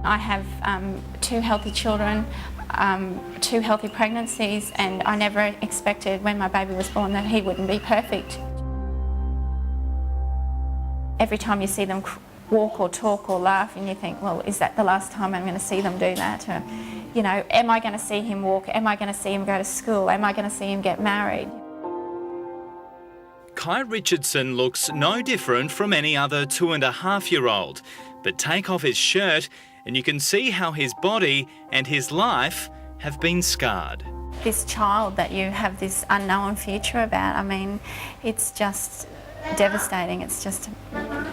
I have 2 healthy children, 2 healthy pregnancies, and I never expected when my baby was born that he wouldn't be perfect. Every time you see them walk or talk or laugh and you think, well, is that the last time I'm going to see them do that? Or, you know, am I going to see him walk? Am I going to see him go to school? Am I going to see him get married? Kai Richardson looks no different from any other 2.5-year-old, but take off his shirt and you can see how his body and his life have been scarred. This child that you have this unknown future about, I mean, it's just devastating. It's just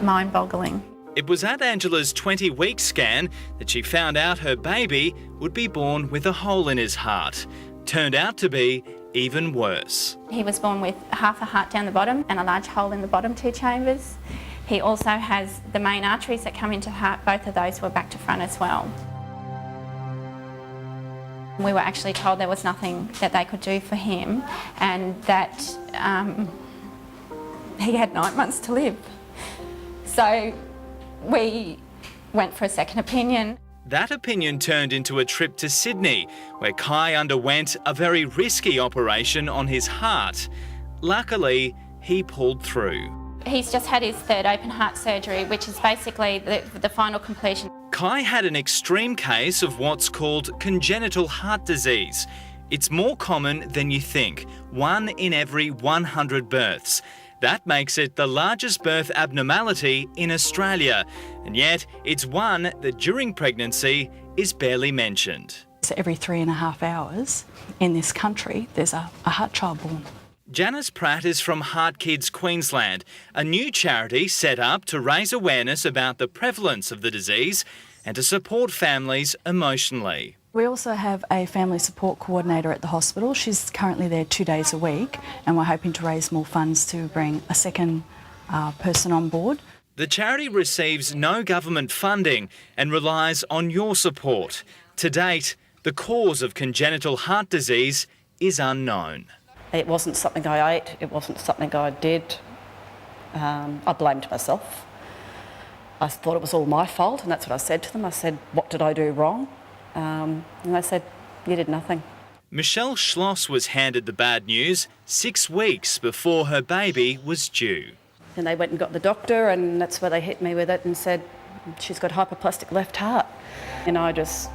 mind-boggling. It was at Angela's 20-week scan that she found out her baby would be born with a hole in his heart. Turned out to be even worse. He was born with half a heart down the bottom and a large hole in the bottom 2 chambers. He also has the main arteries that come into the heart. Both of those were back to front as well. We were actually told there was nothing that they could do for him and that he had 9 months to live. So we went for a second opinion. That opinion turned into a trip to Sydney, where Kai underwent a very risky operation on his heart. Luckily, he pulled through. He's just had his 3rd open heart surgery, which is basically the final completion. Kai had an extreme case of what's called congenital heart disease. It's more common than you think, 1 in every 100 births. That makes it the largest birth abnormality in Australia, and yet it's one that during pregnancy is barely mentioned. So every 3.5 hours in this country there's a heart child born. Janice Pratt is from Heart Kids Queensland, a new charity set up to raise awareness about the prevalence of the disease and to support families emotionally. We also have a family support coordinator at the hospital. She's currently there 2 days a week, and we're hoping to raise more funds to bring a second person on board. The charity receives no government funding and relies on your support. To date, the cause of congenital heart disease is unknown. It wasn't something I ate, it wasn't something I did. I blamed myself. I thought it was all my fault, and that's what I said to them. I said, what did I do wrong? And they said, you did nothing. Michelle Schloss was handed the bad news 6 weeks before her baby was due. And they went and got the doctor, and that's where they hit me with it and said, she's got hypoplastic left heart. And I just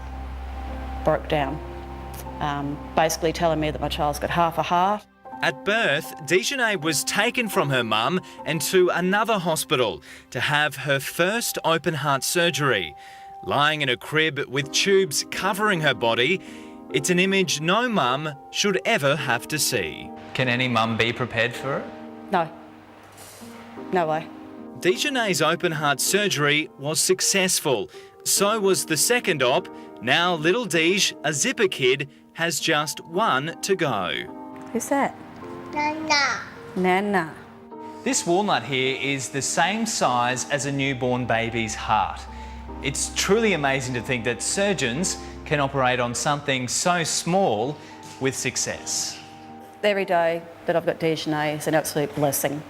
broke down, basically telling me that my child's got half a heart. At birth, Dejanay was taken from her mum and to another hospital to have her first open heart surgery. Lying in a crib with tubes covering her body, it's an image no mum should ever have to see. Can any mum be prepared for it? No. No way. Dejanay's open heart surgery was successful. So was the second op. Now little Dej, a zipper kid, has just 1 to go. Who's that? Nana. Nana. This walnut here is the same size as a newborn baby's heart. It's truly amazing to think that surgeons can operate on something so small with success. Every day that I've got Dejanay is an absolute blessing.